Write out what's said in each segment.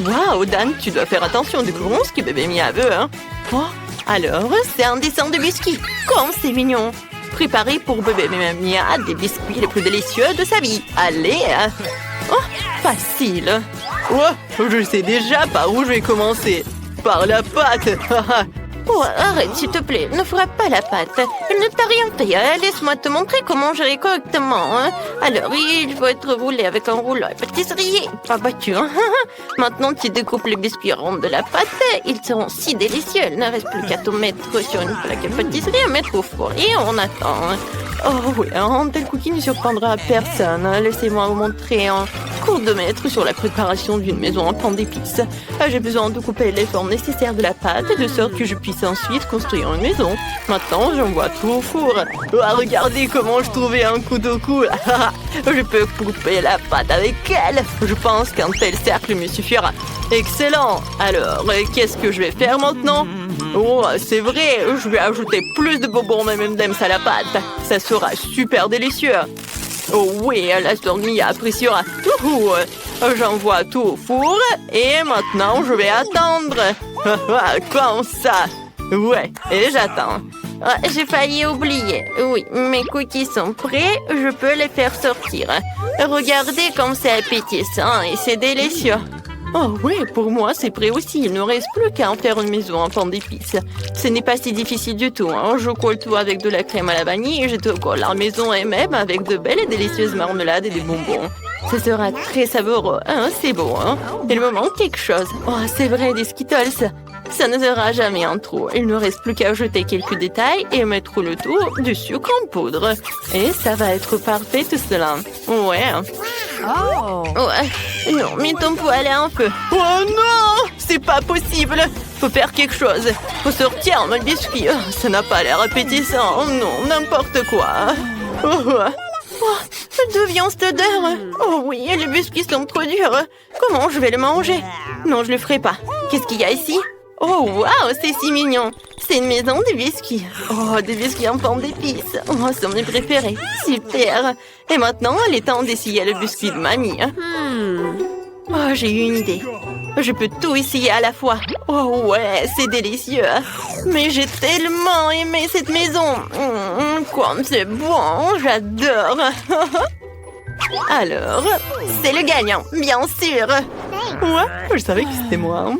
Waouh, Dan, tu dois faire attention, découvrons ce que bébé Mia veut, hein. Oh, alors, c'est un dessin de biscuits. Comme c'est mignon. Préparez pour bébé Mia des biscuits les plus délicieux de sa vie. Allez. Oh, facile. Oh, je sais déjà par où je vais commencer. Par la pâte. Oh, arrête, s'il te plaît. Ne frappe pas la pâte. Elle ne t'a rien fait. Laisse-moi te montrer comment gérer correctement. Hein. Alors, il faut être roulé avec un rouleau à pâtisserie. Pas battu. Hein. Maintenant, tu découpes les biscuits ronds de la pâte. Ils seront si délicieux. Il ne reste plus qu'à tout mettre sur une plaque à pâtisserie et mettre au four. Et on attend. Oh oui, un tel cookie ne surprendra personne. Laissez-moi vous montrer un cours de maître sur la préparation d'une maison en pain d'épices. J'ai besoin de couper les formes nécessaires de la pâte de sorte que je puisse ensuite construire une maison. Maintenant, j'envoie tout au four. Regardez comment je trouvais un couteau cool. Je peux couper la pâte avec elle. Je pense qu'un tel cercle me suffira. Excellent. Alors, qu'est-ce que je vais faire maintenant? Oh, c'est vrai, je vais ajouter plus de bonbons M&M's à la pâte. Ça sera super délicieux. Oh oui, la sœur Mia appréciera. J'envoie tout au four et maintenant je vais attendre. Comme ça. Ouais, et j'attends. J'ai failli oublier. Oui, mes cookies sont prêts, je peux les faire sortir. Regardez comme c'est appétissant et c'est délicieux. Oh oui, pour moi c'est prêt aussi. Il ne reste plus qu'à en faire une maison en pain d'épices. Ce n'est pas si difficile du tout. Hein. Je colle tout avec de la crème à la vanille et je te colle la maison et même avec de belles et délicieuses marmelades et des bonbons. Ce sera très savoureux. Hein, c'est beau, hein. Il me manque quelque chose. Oh, c'est vrai, des Skittles. Ça ne sera jamais en trop. Il ne reste plus qu'à ajouter quelques détails et mettre le tout du sucre en poudre. Et ça va être parfait tout cela. Ouais. Oh. Ouais. Non, mais ton poêle est en feu. Oh non! C'est pas possible. Faut faire quelque chose. Faut sortir mon biscuit. Oh, ça n'a pas l'air appétissant. Oh non, n'importe quoi. D'où vient cette odeur? Oh oui, les biscuits sont trop durs. Comment je vais le manger? Non, je le ferai pas. Qu'est-ce qu'il y a ici? Oh, waouh, c'est si mignon. C'est une maison de biscuits. Oh, des biscuits en forme d'épices. Oh, c'est mes préférés. Super. Et maintenant, il est temps d'essayer le biscuit de mamie. Oh, j'ai eu une idée. Je peux tout essayer à la fois. Oh ouais, c'est délicieux. Mais j'ai tellement aimé cette maison. Comme c'est bon, j'adore. Alors, c'est le gagnant, bien sûr. Ouais, je savais que c'était moi.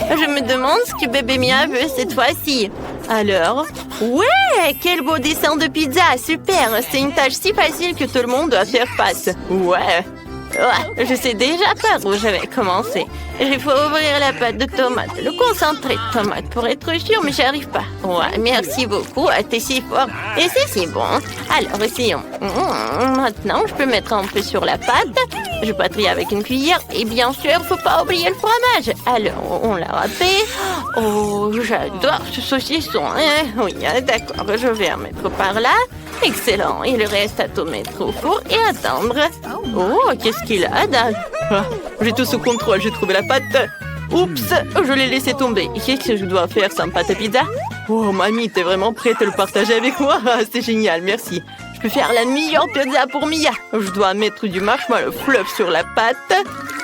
Je me demande ce que bébé Mia veut cette fois-ci. Alors, ouais, quel beau dessin de pizza, super. C'est une tâche si facile que tout le monde doit faire face. Ouais. Ouais, je sais déjà par où je vais commencer. Il faut ouvrir la pâte de tomate, le concentré de tomate pour être sûr, mais j'arrive pas. Ouais, merci beaucoup, t'es si fort. Et c'est si bon. Alors, essayons. Maintenant, je peux mettre un peu sur la pâte. Je patrie avec une cuillère. Et bien sûr, faut pas oublier le fromage. Alors, on l'a râpé. Oh, j'adore ce saucisson. Oui, d'accord, je vais en mettre par là. Excellent. Il reste à tout mettre au four et attendre. Oh, qu'est-ce qu'il a, Dan? J'ai tout sous contrôle, j'ai trouvé la pâte. Oups, je l'ai laissé tomber. Qu'est-ce que je dois faire sans pâte à pizza? Oh, mamie, t'es vraiment prête à le partager avec moi? C'est génial, merci. Je peux faire la meilleure pizza pour Mia. Je dois mettre du marshmallow fluff sur la pâte.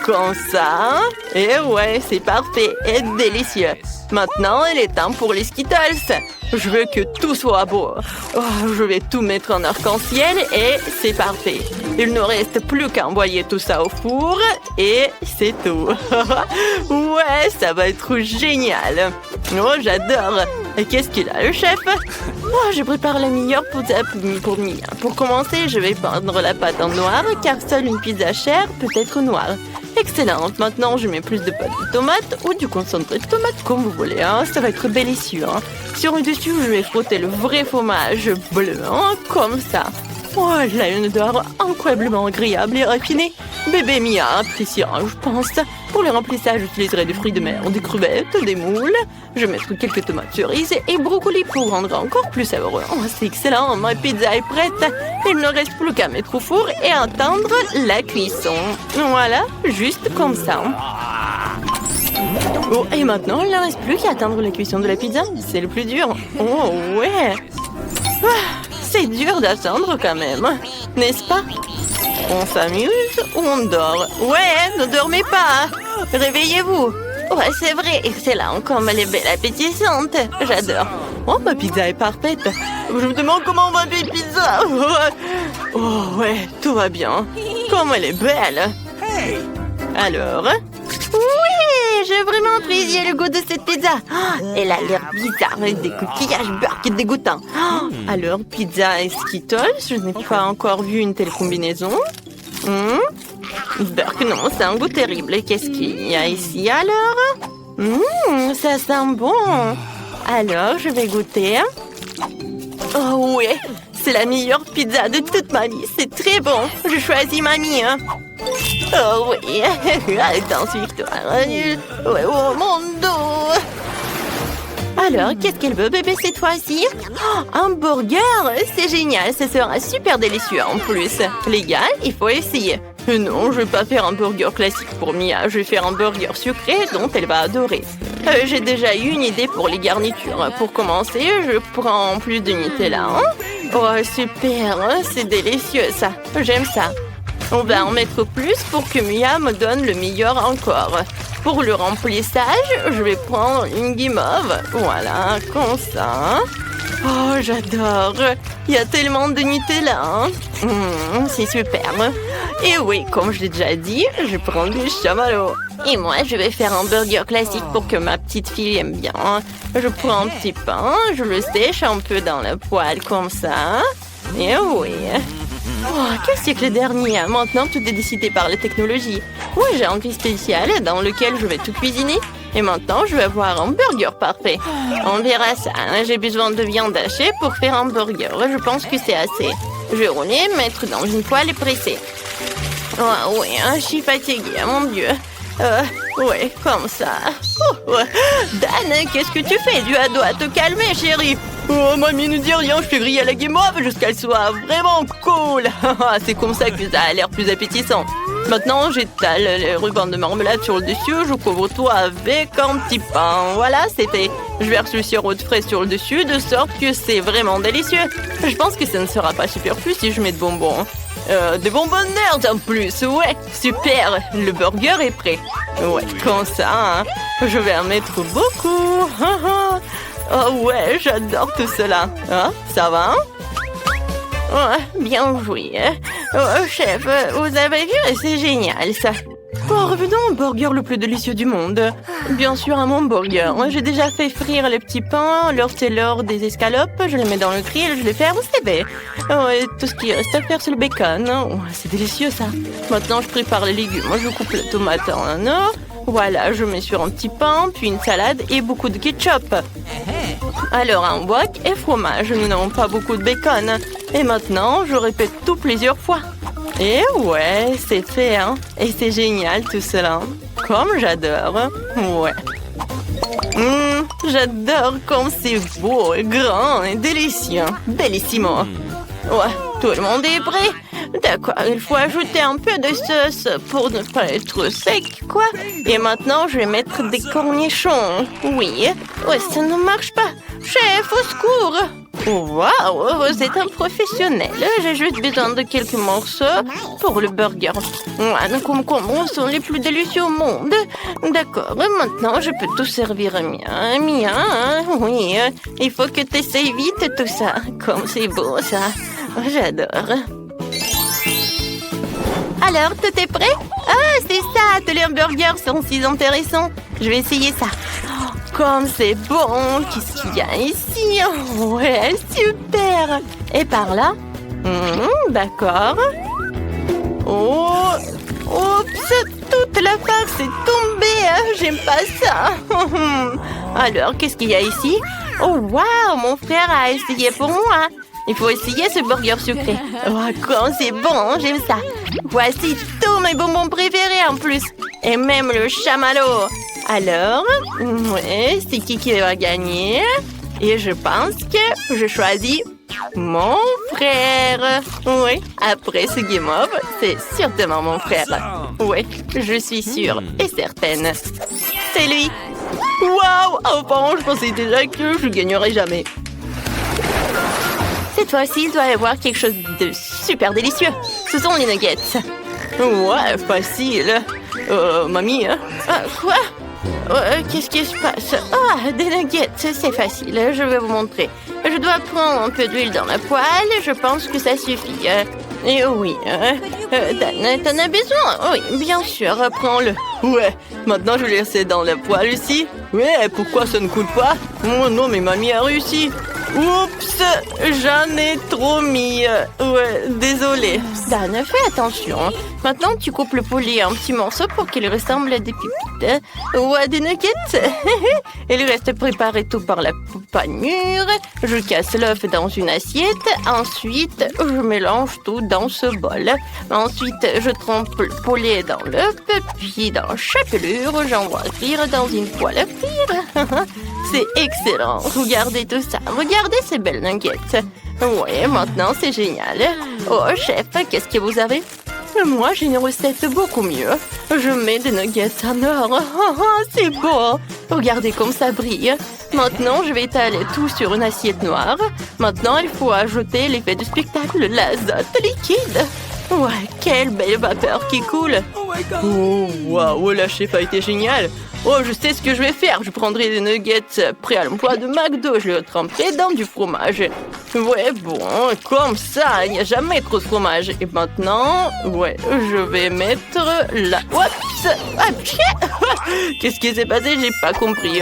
Comme ça. Et ouais, c'est parfait et délicieux. Maintenant, il est temps pour les Skittles. Je veux que tout soit beau. Oh, je vais tout mettre en arc-en-ciel et c'est parfait. Il ne reste plus qu'à envoyer tout ça au four et c'est tout. Ouais, ça va être génial. Oh, j'adore. Et qu'est-ce qu'il a, le chef? Oh, je prépare la meilleure pizza pour Mia. Pour commencer, je vais peindre la pâte en noir car seule une pizza chère peut être noire. Excellente. Maintenant, je mets plus de pâte de tomate ou du concentré de tomate, comme vous voulez. Hein. Ça va être délicieux. Hein. Sur le dessus, je vais frotter le vrai fromage bleu, hein, comme ça. Oh, elle a une odeur incroyablement agréable et raffinée. Bébé Mia appréciera, je pense. Pour le remplissage, j'utiliserai des fruits de mer, des crevettes, des moules. Je vais mettre quelques tomates cerises et brocolis pour rendre encore plus savoureux. Oh, c'est excellent, ma pizza est prête. Il ne reste plus qu'à mettre au four et attendre la cuisson. Voilà, juste comme ça. Oh, et maintenant, il ne reste plus qu'à attendre la cuisson de la pizza. C'est le plus dur. Oh, ouais. C'est dur d'attendre quand même, n'est-ce pas? On s'amuse ou on dort? Ouais, ne dormez pas. Réveillez-vous. Ouais, c'est vrai, excellent, comme elle est belle appétissante. J'adore. Oh, ma pizza est parfaite. Je me demande comment on va faire une pizza. Oh, ouais, tout va bien. Comme elle est belle. Alors? Oui, j'ai vraiment apprécié le goût de cette pizza. Oh, elle a l'air bizarre, avec des coquillages beurre qui est dégoûtant. Oh, alors, pizza et Skittles, je n'ai pas encore vu une telle combinaison. Burk, non, c'est un goût terrible. Qu'est-ce qu'il y a ici alors? Ça sent bon. Alors, je vais goûter. Oh oui, c'est la meilleure pizza de toute ma vie. C'est très bon. Je choisis mamie. Oh oui, attends, victoire. Ouais, oh mon dos. Alors, qu'est-ce qu'elle veut, bébé, cette fois-ci? Oh, un burger! C'est génial, ça sera super délicieux en plus. Les gars, il faut essayer. Non, je vais pas faire un burger classique pour Mia. Je vais faire un burger sucré dont elle va adorer. J'ai déjà eu une idée pour les garnitures. Pour commencer, je prends plus de Nutella. Oh, super, c'est délicieux ça. J'aime ça. On va en mettre plus pour que Mia me donne le meilleur encore. Pour le remplissage, je vais prendre une guimauve. Voilà, comme ça. Oh, j'adore. Il y a tellement de Nutella. C'est super. Et oui, comme je l'ai déjà dit, je prends du chamallow. Et moi, je vais faire un burger classique pour que ma petite fille aime bien. Je prends un petit pain, je le sèche un peu dans la poêle comme ça. Et oui. Oh, quel siècle dernier! Maintenant, tout est décidé par la technologie. Oui, j'ai un fils spécial dans lequel je vais tout cuisiner. Et maintenant, je vais avoir un burger parfait. On verra ça. J'ai besoin de viande hachée pour faire un burger. Je pense que c'est assez. Je vais rouler, mettre dans une poêle et presser. Oh, oui, je suis fatiguée, mon Dieu. Ouais, comme ça. Dan, qu'est-ce que tu fais? Tu dois te calmer, chérie. Oh, mamie ne dit rien, je fais griller la guimauve jusqu'à ce qu'elle soit vraiment cool. C'est comme ça que ça a l'air plus appétissant. Maintenant, j'étale les rubans de marmelade sur le dessus, je couvre tout avec un petit pain. Voilà, c'est fait. Je verse le sirop de fraise sur le dessus, de sorte que c'est vraiment délicieux. Je pense que ça ne sera pas superflu si je mets de bonbons. Des bonbons nerds en plus, ouais, super, le burger est prêt. Ouais, comme ça, hein. Je vais en mettre beaucoup. Oh ouais, j'adore tout cela. Hein, ça va? Ouais, bien joué. Oh, chef, vous avez vu, c'est génial ça. Bon, revenons au burger le plus délicieux du monde. Bien sûr, à mon burger. J'ai déjà fait frire les petits pains, l'heure c'est l'heure des escalopes, je les mets dans le grill, je les ferme, c'est fait. Et tout ce qui reste à faire, c'est le bacon. Oh, c'est délicieux ça. Maintenant, je prépare les légumes. Je coupe la tomate en un. Voilà, je mets sur un petit pain, puis une salade et beaucoup de ketchup. Alors, un wok et fromage. Nous n'avons pas beaucoup de bacon. Et maintenant, je répète tout plusieurs fois. Et ouais, c'est fait, hein. Et c'est génial tout cela. Comme j'adore. Ouais. J'adore comme c'est beau et grand et délicieux. Bellissimo. Ouais, tout le monde est prêt. D'accord, il faut ajouter un peu de sauce pour ne pas être sec, quoi. Et maintenant, je vais mettre des cornichons. Oui. Ouais, ça ne marche pas. Chef, au secours. Waouh, vous êtes un professionnel. J'ai juste besoin de quelques morceaux pour le burger. Les concombres sont les plus délicieux au monde. D'accord, maintenant je peux tout servir à Mia. Mia, hein? Oui, il faut que tu essayes vite tout ça. Comme c'est beau ça. J'adore. Alors, tout est prêt? Ah, c'est ça, tous les hamburgers sont si intéressants. Je vais essayer ça. Comme c'est bon! Qu'est-ce qu'il y a ici? Ouais, super! Et par là? D'accord. Oh! Oups! Toute la farce est tombée! J'aime pas ça! Alors, qu'est-ce qu'il y a ici? Oh, waouh! Mon frère a essayé pour moi! Il faut essayer ce burger sucré. Oh, comme c'est bon! J'aime ça! Voici tous mes bonbons préférés en plus! Et même le chamallow! Alors, ouais, c'est qui va gagner? Et je pense que je choisis mon frère. Oui, après ce game-up, c'est certainement mon frère. Oui, je suis sûre et certaine. C'est lui. Waouh! Enfin, je pensais déjà que je gagnerais jamais. Cette fois-ci, il doit y avoir quelque chose de super délicieux. Ce sont les nuggets. Ouais, facile. Mamie, hein? Quoi? Qu'est-ce qui se passe? Ah, des nuggets, c'est facile. Je vais vous montrer. Je dois prendre un peu d'huile dans la poêle. Je pense que ça suffit. Et oui, t'en as besoin? Oui, bien sûr, prends-le. Ouais, maintenant je vais laisser dans la poêle ici. Ouais, pourquoi ça ne coule pas? Oh non, mais mamie a réussi. Oups, j'en ai trop mis. Ouais, désolé. Dan, fais attention. Maintenant, tu coupes le poulet en petits morceaux pour qu'il ressemble à des pépites. Ouais, des nuggets. Et le reste préparé tout par la panure. Je casse l'œuf dans une assiette. Ensuite, je mélange tout dans ce bol. Ensuite, je trempe le poulet dans l'œuf. Puis, dans chaque lure, j'envoie cuire dans une poêle à frire. C'est excellent. Regardez tout ça. Regardez ces belles nuggets. Oui, maintenant, c'est génial. Oh, chef, qu'est-ce que vous avez? Moi, j'ai une recette beaucoup mieux. Je mets des nuggets en or. C'est beau. Regardez comme ça brille. Maintenant, je vais étaler tout sur une assiette noire. Maintenant, il faut ajouter l'effet du spectacle, l'azote liquide. Ouais, quelle belle vapeur qui coule. Oh, waouh, la chef a été géniale. Oh, je sais ce que je vais faire. Je prendrai des nuggets prêts à l'emploi de McDo. Je les tremperai dans du fromage. Ouais, bon, comme ça, il n'y a jamais trop de fromage. Et maintenant, ouais, je vais mettre la... Oups! Ah, qu'est-ce qui s'est passé? J'ai pas compris.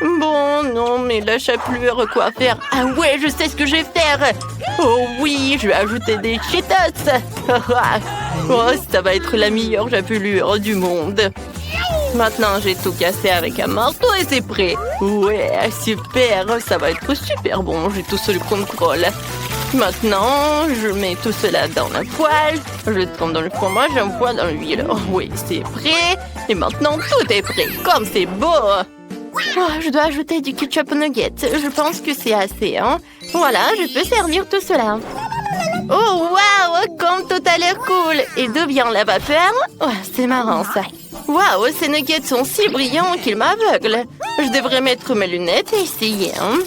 Bon, non, mais la chapelure, quoi faire? Ah ouais, je sais ce que je vais faire. Oh oui, je vais ajouter des Cheetos. Oh, ça va être la meilleure chapelure du monde. Maintenant, j'ai tout cassé avec un marteau et c'est prêt. Ouais, super, ça va être super bon, j'ai tout sous le contrôle. Maintenant, je mets tout cela dans la poêle. Je trempe dans le fromage, j'envoie dans l'huile. Oh, oui, c'est prêt. Et maintenant, tout est prêt, comme c'est beau. Oh, je dois ajouter du ketchup nugget. Je pense que c'est assez, hein. Voilà, je peux servir tout cela. Oh, waouh, comme tout a l'air cool. Et d'où vient la vapeur? Oh, c'est marrant, ça. Waouh, ces nuggets sont si brillants qu'ils m'aveuglent. Je devrais mettre mes lunettes et essayer. Hein.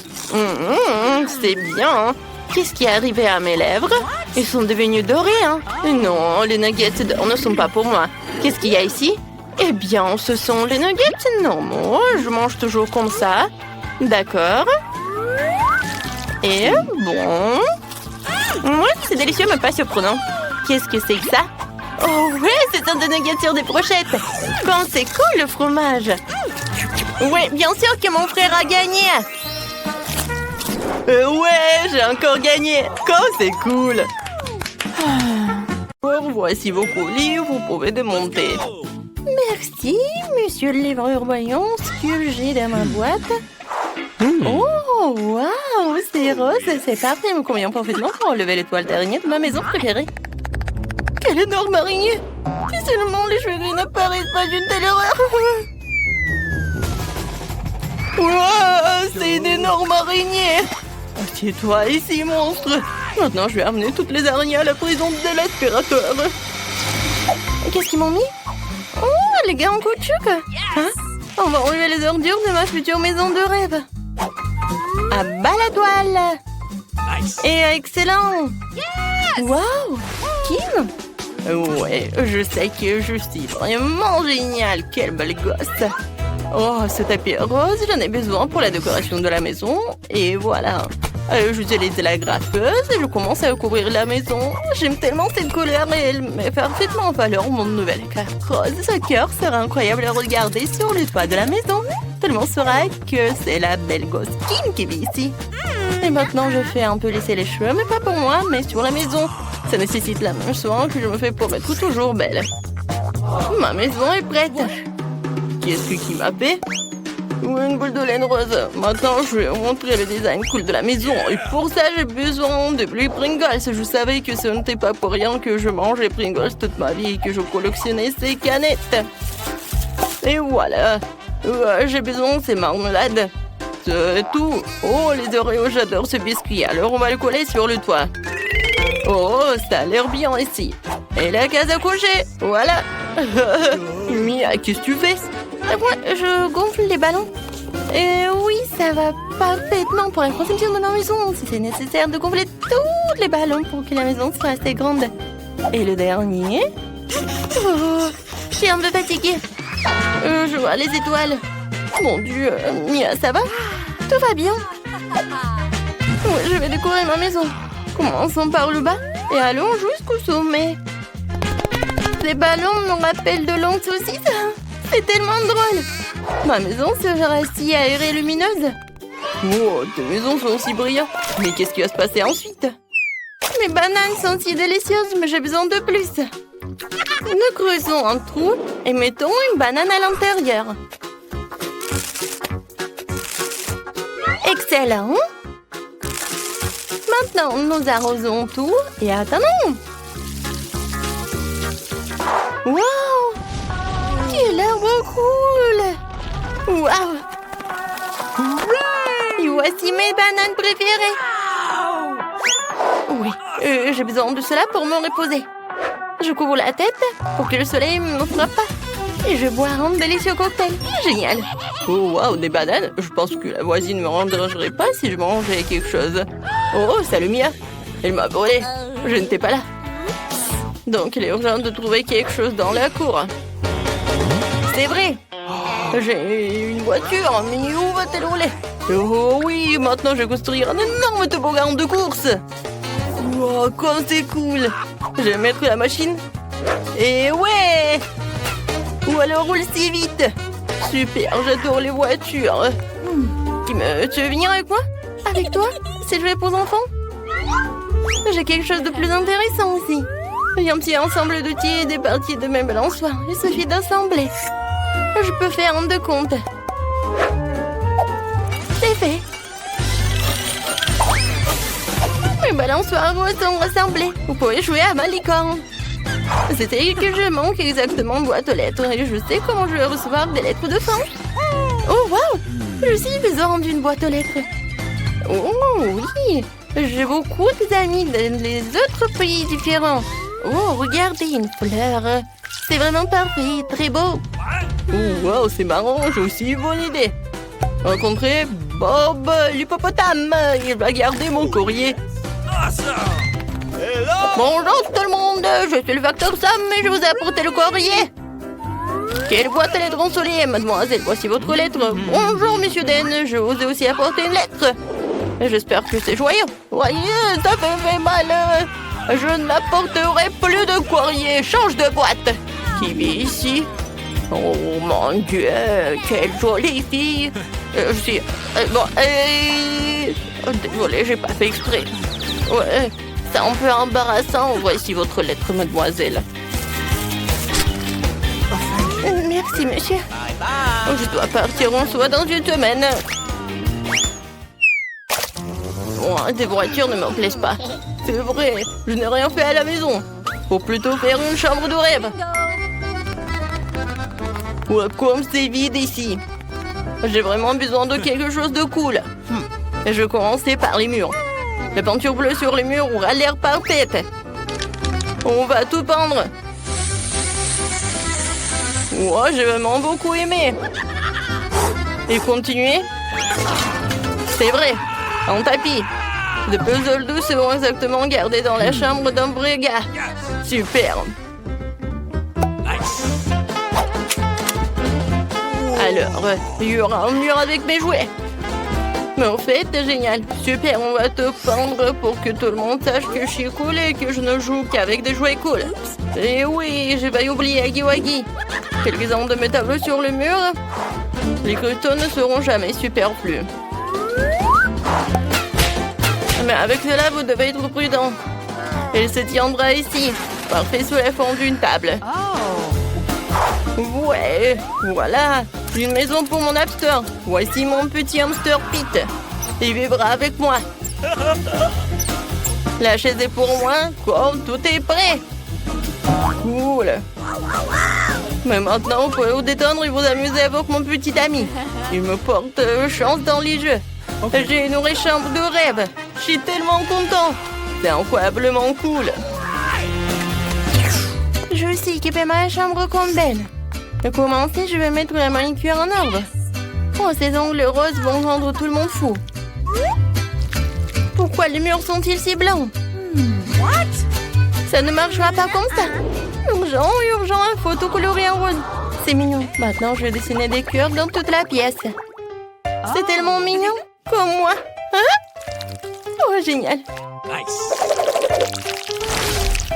C'est bien. Qu'est-ce qui est arrivé à mes lèvres? Ils sont devenus dorés. Hein. Non, les nuggets d'or ne sont pas pour moi. Qu'est-ce qu'il y a ici? Eh bien, ce sont les nuggets normaux. Je mange toujours comme ça. D'accord. Et bon... Ouais, c'est délicieux mais pas surprenant. Qu'est-ce que c'est que ça? Oh ouais, c'est un de nuggets sur des brochettes. Quand c'est cool le fromage. Ouais, bien sûr que mon frère a gagné. Ouais, j'ai encore gagné. Quand c'est cool. Voici vos colis, vous pouvez démonter. Merci, monsieur le livreur. Voyons ce que j'ai dans ma boîte. Oh, waouh, c'est rose, c'est parfait. Il me convient parfaitement pour enlever l'étoile d'araignée de ma maison préférée. Quelle énorme araignée! Si seulement les cheveux gris n'apparaissent pas d'une telle horreur! Wow, c'est une énorme araignée! Assieds-toi ici, monstre! Maintenant, je vais amener toutes les araignées à la prison de l'aspirateur. Qu'est-ce qu'ils m'ont mis? Oh, les gars en caoutchouc! Hein? On va enlever les ordures de ma future maison de rêve. À bas la toile! Nice. Et excellent! Waouh! Kim? Ouais, je sais que je suis vraiment géniale. Quelle belle gosse. Oh, ce tapis rose, j'en ai besoin pour la décoration de la maison. Et voilà. J'utilise la graffeuse et je commence à recouvrir la maison. J'aime tellement cette couleur et elle met parfaitement en valeur mon nouvel éclair rose. Ce cœur sera incroyable à regarder sur le toit de la maison. Tout le monde saura que c'est la belle gosse Kim qui vit ici. Et maintenant, je fais un peu lisser les cheveux, mais pas pour moi, mais sur la maison. Ça nécessite la même soin que je me fais pour être toujours belle. Ma maison est prête. Qu'est-ce qui m'a fait? Une boule de laine rose. Maintenant, je vais vous montrer le design cool de la maison. Et pour ça, j'ai besoin de plus Pringles. Je savais que ce n'était pas pour rien que je mangeais Pringles toute ma vie et que je collectionnais ces canettes. Et voilà. J'ai besoin de ces marmelades. C'est tout. Oh, les Oreos, j'adore ce biscuit. Alors, on va le coller sur le toit. Oh, ça a l'air bien ici. Et la case à coucher. Voilà. Mia, qu'est-ce que tu fais? Moi, je gonfle les ballons. Et oui, ça va parfaitement pour la conception de ma maison. Si c'est nécessaire de gonfler tous les ballons pour que la maison soit assez grande. Et le dernier. Oh, je suis un peu fatiguée. Je vois les étoiles. Mon Dieu, Mia, ça va? Tout va bien. Ouais, je vais décorer ma maison. Commençons par le bas et allons jusqu'au sommet. Ces ballons me rappellent de longues saucisses. C'est tellement drôle. Ma maison sera si aérée et lumineuse. Oh, tes maisons sont si brillantes. Mais qu'est-ce qui va se passer ensuite? Mes bananes sont si délicieuses, mais j'ai besoin de plus. Nous creusons un trou et mettons une banane à l'intérieur. Excellent. Maintenant, nous arrosons tout et attendons. Wow! Quel arbre cool! Wow! Et voici mes bananes préférées. Oui, j'ai besoin de cela pour me reposer. Je couvre la tête pour que le soleil ne me frappe pas. Et je bois un délicieux cocktail. Génial. Oh, wow, des bananes. Je pense que la voisine ne me dérangerait pas si je mangeais quelque chose. Oh, salut Mia. Elle m'a volé. Je n'étais pas là. Donc, il est urgent de trouver quelque chose dans la cour. C'est vrai. J'ai une voiture, mais où va-t-elle rouler? Oh oui, maintenant je vais construire un énorme toboggan de course. Wow, comme c'est cool. Je vais mettre la machine. Et ouais! Ou alors roule si vite. Super, j'adore les voitures. Tu veux venir avec moi? Avec toi? C'est jouer pour enfants? J'ai quelque chose de plus intéressant aussi. J'ai un petit ensemble d'outils et des parties de mes balançoires. Il suffit d'assembler. Je peux faire un de compte. C'est fait. Mes balançoires sont rassemblés. Vous pouvez jouer à ma licorne. C'était que je manque exactement de boîte aux lettres et je sais comment je vais recevoir des lettres de fin. Oh wow! Je suis besoin d'une boîte aux lettres. Oh oui! J'ai beaucoup d'amis dans les autres pays différents. Oh, regardez, une fleur. C'est vraiment parfait, très beau. Oh wow, c'est marrant, j'ai aussi une bonne idée. Rencontrer Bob l'hippopotame. Il va garder mon courrier. Bonjour tout le monde, je suis le facteur Sam et je vous ai apporté le courrier. Quelle boîte à lettres ensoleillée, mademoiselle, voici votre lettre. Bonjour monsieur Den, je vous ai aussi apporté une lettre. J'espère que c'est joyeux. Voyez, ça fait mal. Je n'apporterai plus de courrier, change de boîte. Qui vit ici? Oh mon Dieu, quelle jolie fille. Désolée, j'ai pas fait exprès. Ouais, c'est un peu embarrassant. Voici votre lettre, mademoiselle. Merci, monsieur. Je dois partir en soi dans une semaine. Oh, des voitures ne me plaisent pas. C'est vrai, je n'ai rien fait à la maison. Faut plutôt faire une chambre de rêve. Ouais, comme c'est vide ici. J'ai vraiment besoin de quelque chose de cool. Je vais commencer par les murs. La peinture bleue sur les murs aura l'air parfaite. On va tout peindre. Ouais, j'ai vraiment beaucoup aimé. Et continuer. C'est vrai, un tapis. Les puzzles doux seront exactement gardés dans la chambre d'un vrai gars. Super. Alors, il y aura un mur avec mes jouets. Mais en fait, c'est génial. Super, on va te peindre pour que tout le monde sache que je suis cool et que je ne joue qu'avec des jouets cool. Et oui, j'ai pas oublié Aggy Waggy. Quelques-uns de mes tableaux sur le mur. Les cristaux ne seront jamais superflus. Mais avec cela, vous devez être prudent. Elle se tiendra ici, parfait sous la forme d'une table. Ouais, voilà, une maison pour mon hamster. Voici mon petit hamster Pete. Il vivra avec moi. La chaise est pour moi, comme tout est prêt. Cool. Mais maintenant, vous pouvez vous détendre et vous amuser avec mon petit ami. Il me porte chance dans les jeux. J'ai une vraie chambre de rêve. Je suis tellement content. C'est incroyablement cool. Je vais aussi équiper ma chambre comme belle. Pour commencer, je vais mettre la manicure en ordre. Oh, ces ongles roses vont rendre tout le monde fou. Pourquoi les murs sont-ils si blancs? Ça ne marchera pas comme ça. Urgent, urgent, un photo colorée en rose. C'est mignon. Maintenant, je vais dessiner des cœurs dans toute la pièce. C'est tellement mignon. Comme moi. Hein? Oh, génial.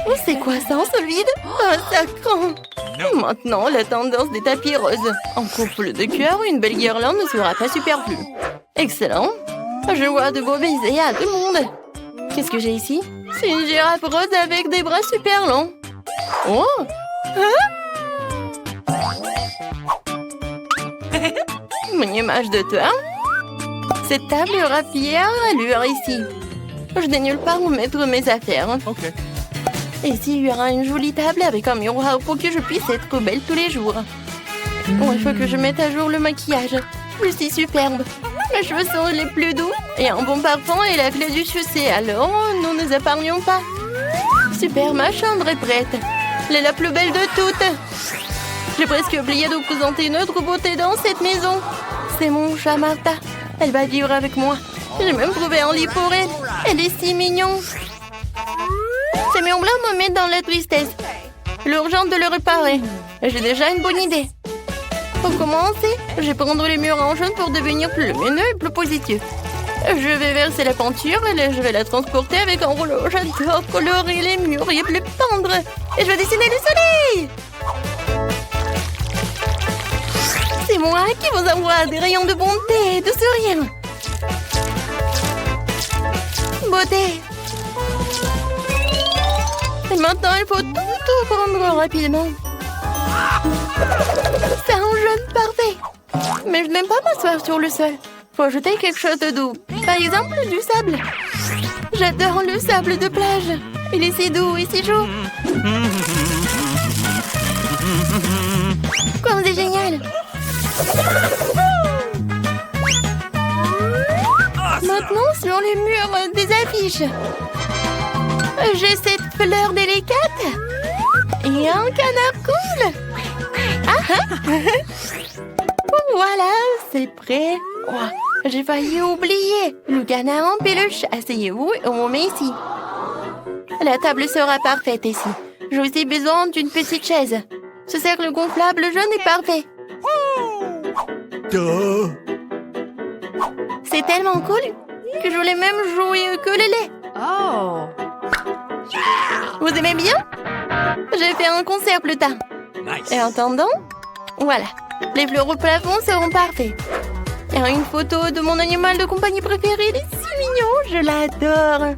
Oh, c'est quoi ça en solide? Oh, ça craint. Maintenant, la tendance des tapis roses. En couple de cœur, une belle guirlande ne sera pas superflue. Excellent. Je vois de beaux baisers à tout le monde. Qu'est-ce que j'ai ici? C'est une girafe rose avec des bras super longs. Oh! Hein? Une image de toi. Cette table aura fière allure ici. Je n'ai nulle part où mettre mes affaires. Okay. Et s'il y aura une jolie table avec un miroir pour que je puisse être belle tous les jours. Bon, il faut que je mette à jour le maquillage. Je suis superbe. Mes cheveux sont les plus doux. Et un bon parfum est la clé du succès. Alors, nous ne nous épargnons pas. Super, ma chambre est prête. Elle est la plus belle de toutes. J'ai presque oublié de vous présenter une autre beauté dans cette maison. C'est mon chat Martha. Elle va vivre avec moi. J'ai même trouvé un lit pour elle. Elle est si mignonne. Ces murs blancs me mettent dans la tristesse. L'urgence de le réparer. J'ai déjà une bonne idée. Pour commencer, je vais prendre les murs en jaune pour devenir plus lumineux et plus positif. Je vais verser la peinture et je vais la transporter avec un rouleau. J'adore colorer les murs et les peindre. Et je vais dessiner le soleil. C'est moi qui vous envoie des rayons de bonté et de sourire. Beauté. Et maintenant, il faut tout prendre rapidement. C'est un jaune parfait. Mais je n'aime pas m'asseoir sur le sol. Faut ajouter quelque chose de doux. Par exemple, du sable. J'adore le sable de plage. Il est si doux et si chaud. Comme c'est génial. Maintenant, sur les murs des affiches. J'ai cette fleur délicate. Et un canard cool. Voilà, c'est prêt. Oh, j'ai failli oublier. Le canard en peluche. Asseyez-vous et on met ici. La table sera parfaite ici. J'ai aussi besoin d'une petite chaise. Ce cercle gonflable jaune est parfait. C'est tellement cool que je voulais même jouer au ukulélé. Oh! Vous aimez bien? J'ai fait un concert plus tard. Nice. Et en attendant, voilà. Les fleurs au plafond seront parfaits. Et une photo de mon animal de compagnie préféré. Il est si mignon, je l'adore.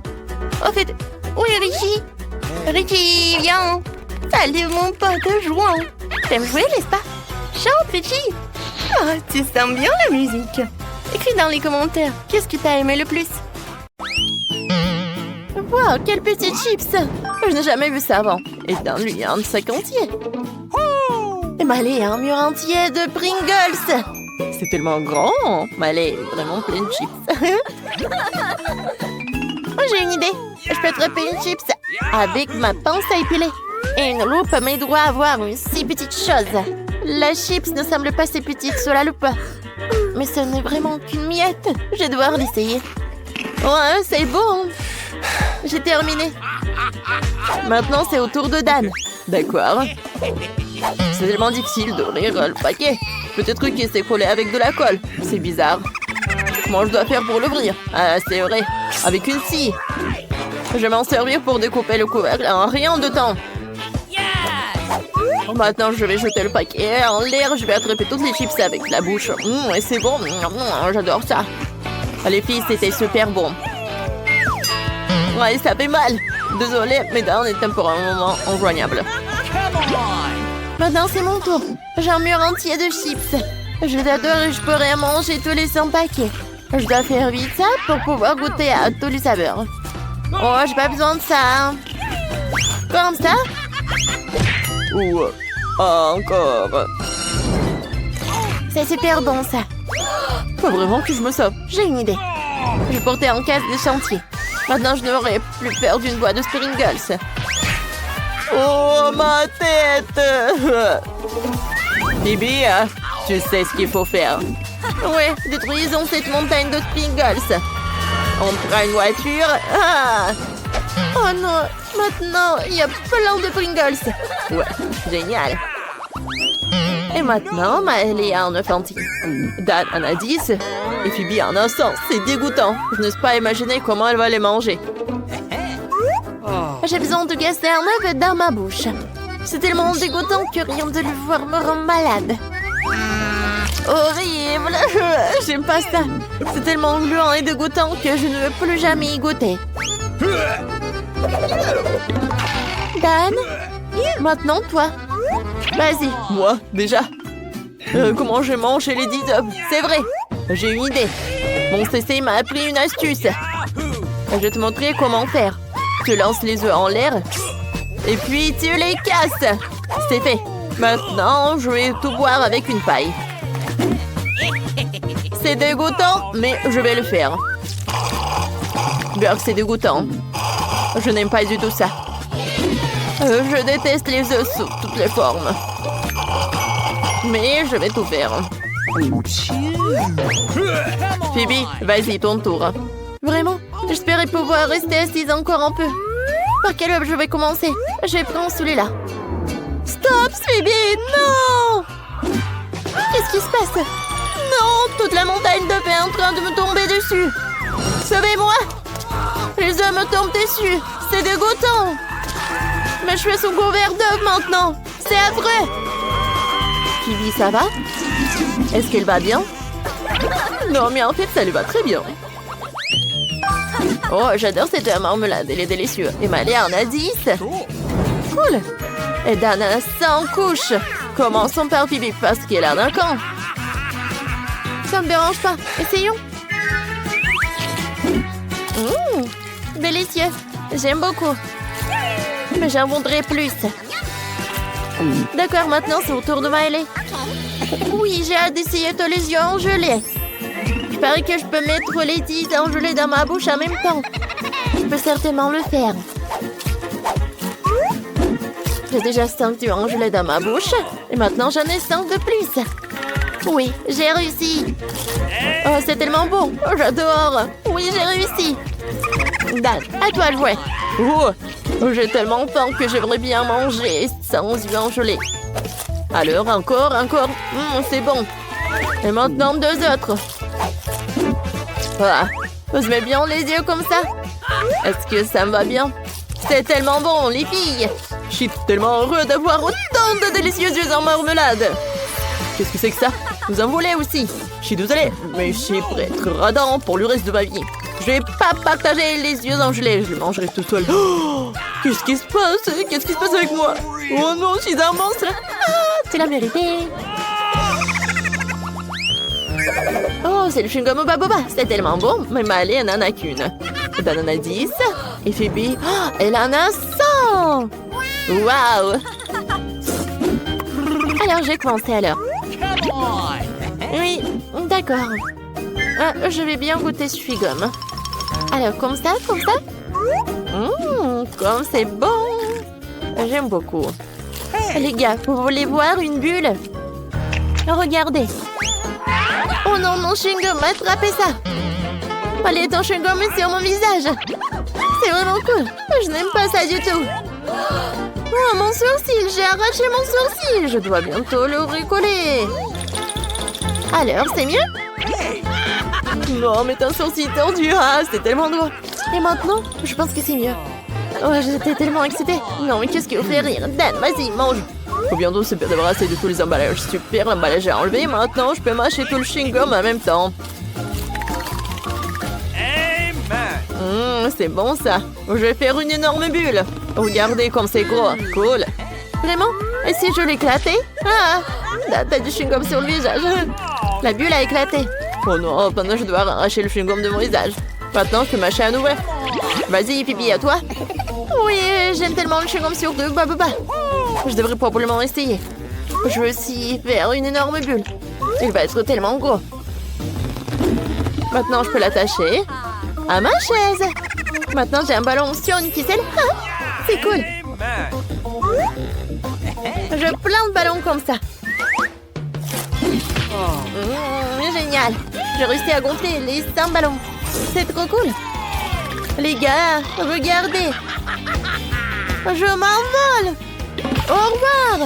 En fait, où est Richie? Richie, viens. Salut mon pote jouant. T'aimes jouer, n'est-ce pas? Chante, Richie. Oh, tu sens bien la musique. Écris dans les commentaires, qu'est-ce que t'as aimé le plus? Wow, quel petit chips! Je n'ai jamais vu ça avant. Et dans lui, un sac entier. Et Malé, un mur entier de Pringles. C'est tellement grand. Malé est vraiment plein de chips. Oh, j'ai une idée. Je peux attraper une chips avec ma pince à épiler. Et une loupe m'aidera à voir une si petite chose. La chips ne semble pas si petite sur la loupe. Mais ce n'est vraiment qu'une miette. Je vais devoir l'essayer. Ouais, c'est bon. J'ai terminé. Maintenant, c'est au tour de Dan. D'accord. C'est tellement difficile d'ouvrir le paquet. Peut-être qu'il s'est collé avec de la colle. C'est bizarre. Comment je dois faire pour l'ouvrir? Ah, c'est vrai. Avec une scie. Je vais m'en servir pour découper le couvercle en rien de temps. Maintenant, je vais jeter le paquet en l'air. Je vais attraper toutes les chips avec la bouche. Et c'est bon. J'adore ça. Les filles, c'était super bon. Ouais, ça fait mal. Désolée, mais Dan est pour un moment injoignable. Maintenant, c'est mon tour. J'ai un mur entier de chips. Je les adore et je pourrais manger tous les 100 paquets. Je dois faire vite ça pour pouvoir goûter à tous les saveurs. Oh, j'ai pas besoin de ça. Comme ça? Ou encore. C'est super bon, ça. Faut vraiment que je me sauve. J'ai une idée. Je vais porter en caisse de chantier. Maintenant, je n'aurai plus peur d'une boîte de Pringles. Oh, ma tête! Bibi, tu sais ce qu'il faut faire. Ouais, détruisons cette montagne de Pringles. On prend une voiture. Oh non, maintenant, il y a plein de Pringles. Ouais, génial. Et maintenant, Maëlle a un œuf entier. Dan en a 10 et Phoebe en a 100. C'est dégoûtant. Je n'ose pas imaginer comment elle va les manger. J'ai besoin de gasser un œuf dans ma bouche. C'est tellement dégoûtant que rien de le voir me rend malade. Horrible. J'aime pas ça. C'est tellement gluant et dégoûtant que je ne veux plus jamais y goûter. Dan, maintenant toi. Vas-y. Moi, déjà. Comment je mange les 10 œufs? C'est vrai. J'ai une idée. Mon CC m'a appris une astuce. Je vais te montrer comment faire. Tu lances les œufs en l'air et puis tu les casses. C'est fait. Maintenant, je vais tout boire avec une paille. C'est dégoûtant, mais je vais le faire. Beurre, c'est dégoûtant. Je n'aime pas du tout ça. Je déteste les œufs sous toutes les formes. Mais je vais tout faire. Phoebe, vas-y, ton tour. Vraiment? J'espérais pouvoir rester assise encore un peu. Par quel œuf je vais commencer? Je vais prendre celui-là. Stop, Phoebe! Non! Qu'est-ce qui se passe? Non! Toute la montagne d'œufs est en train de me tomber dessus. Sauvez-moi! Les œufs me tombent dessus. C'est dégoûtant. Mes cheveux sont couverts d'œufs maintenant. C'est affreux. Phoebe, ça va? Est-ce qu'elle va bien? Non, mais en fait, ça lui va très bien. Oh, j'adore cette marmelade. Elle est délicieuse. Et Malia en a 10. Cool. Et Dan a 100 couches. Commençons par Phoebe parce qu'elle en a qu'un. Ça ne me dérange pas. Essayons. Délicieux. J'aime beaucoup. Mais j'en voudrais plus. D'accord, maintenant c'est au tour de Maëlle. Oui, j'ai hâte d'essayer tous les yeux en gelée. Il paraît que je peux mettre les 10 en gelée dans ma bouche en même temps. Je peux certainement le faire. J'ai déjà 5 yeux en gelée dans ma bouche. Et maintenant j'en ai 5 de plus. Oui, j'ai réussi. Oh, c'est tellement bon. Oh, j'adore. Oui, j'ai réussi. Dan, à toi de jouer. Oh, j'ai tellement faim que j'aimerais bien manger sans yeux en gelée. Alors, encore. C'est bon. Et maintenant, 2 autres. Voilà. Je mets bien les yeux comme ça. Est-ce que ça me va bien? C'est tellement bon, les filles. Je suis tellement heureux d'avoir autant de délicieux yeux en marmelade. Qu'est-ce que c'est que ça? Vous en voulez aussi? Je suis désolée, mais je suis prêt à être radin pour le reste de ma vie. Je vais pas partager les yeux en gelée, je les mangerai tout seul. Oh, qu'est-ce qui se passe? Qu'est-ce qui se passe avec moi? Oh non, je suis un monstre. Ah, tu l'as mérité. Oh, c'est le chewing-gum au baboba. C'est tellement bon, mais Maëlle n'en a qu'une. Dan en a 10. Et Phoebe, oh, elle en a 100. Waouh. Alors, je vais commencer alors. Oui, d'accord. Je vais bien goûter ce chewing-gum. Alors, comme ça. Comme c'est bon. J'aime beaucoup. Les gars, vous voulez voir une bulle? Regardez. Oh non, mon chewing-gum, attrapez ça. Allez, ton chewing-gum est sur mon visage. C'est vraiment cool. Je n'aime pas ça du tout. Oh, mon sourcil, j'ai arraché mon sourcil. Je dois bientôt le recoller. Alors, c'est mieux? Non, mais t'as un sourcil tordu. Ah, c'est tellement drôle. Et maintenant, je pense que c'est mieux. Oh, j'étais tellement excitée. Non, mais qu'est-ce qui vous fait rire? Dan, vas-y, mange. Faut bientôt se débarrasser de tous les emballages. Super, l'emballage est enlevé. Maintenant, je peux mâcher tout le chewing-gum en même temps. C'est bon, ça. Je vais faire une énorme bulle. Regardez comme c'est gros. Cool. Vraiment? Et si je l'éclatais? Ah! T'as du chewing-gum sur le visage. La bulle a éclaté. Oh non, maintenant je dois arracher le chewing-gum de mon visage. Maintenant, je peux mâcher à nouveau. Vas-y, Phoebe, à toi. Oui, j'aime tellement le chewing-gum sur deux. Bah. Je devrais probablement essayer. Je veux aussi faire une énorme bulle. Il va être tellement gros. Maintenant, je peux l'attacher à ma chaise. Maintenant, j'ai un ballon sur une ficelle. Ah, c'est cool. Je plein de ballons comme ça. Génial. J'ai réussi à gonfler les 5 ballons. C'est trop cool. Les gars, regardez. Je m'envole. Au revoir.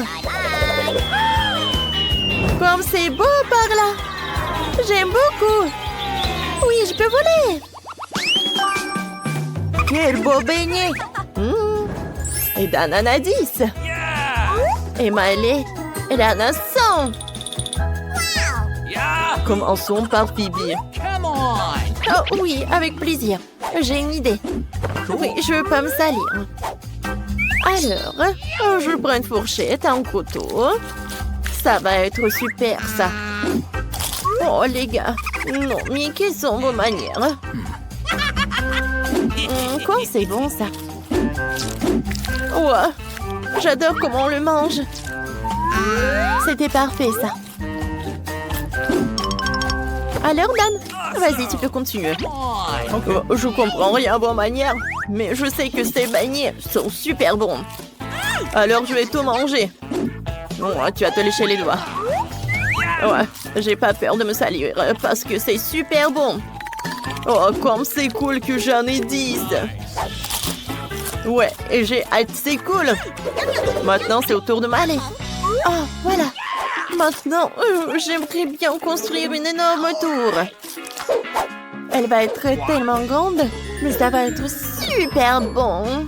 Comme c'est beau par là. J'aime beaucoup. Oui, je peux voler. Quel beau beignet. Et d'ananadis. Et Miley, elle en a 100. Commençons par Phoebe. Oh oui, avec plaisir. J'ai une idée. Oui, je veux pas me salir. Alors, je prends une fourchette, un couteau. Ça va être super, ça. Oh, les gars. Non, mais quelles sont vos manières? Quoi, c'est bon, ça. Ouais, j'adore comment on le mange. C'était parfait, ça. Alors, Dan, vas-y, tu peux continuer. Je comprends rien à vos manières, mais je sais que ces beignets sont super bons. Alors, je vais tout manger. Ouais, tu vas te lécher les doigts. Ouais, j'ai pas peur de me salir parce que c'est super bon. Oh, comme c'est cool que j'en ai 10. Ouais, et j'ai hâte, c'est cool. Maintenant, c'est au tour de Miley. Ah, voilà. Maintenant, j'aimerais bien construire une énorme tour. Elle va être tellement grande, mais ça va être super bon.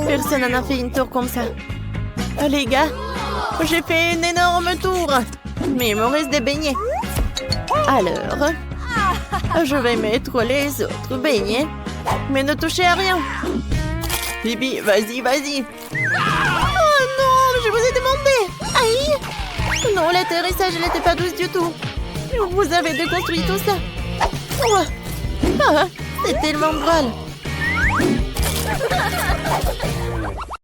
Personne n'en a fait une tour comme ça. Les gars, j'ai fait une énorme tour, mais il me reste des beignets. Alors, je vais mettre les autres beignets, mais ne touchez à rien. Bibi, vas-y, vas-y. Oh non, je vous ai demandé. Aïe. Non, l'atterrissage n'était pas douce du tout. Vous avez déconstruit tout ça. Oh. Ah, c'est tellement drôle.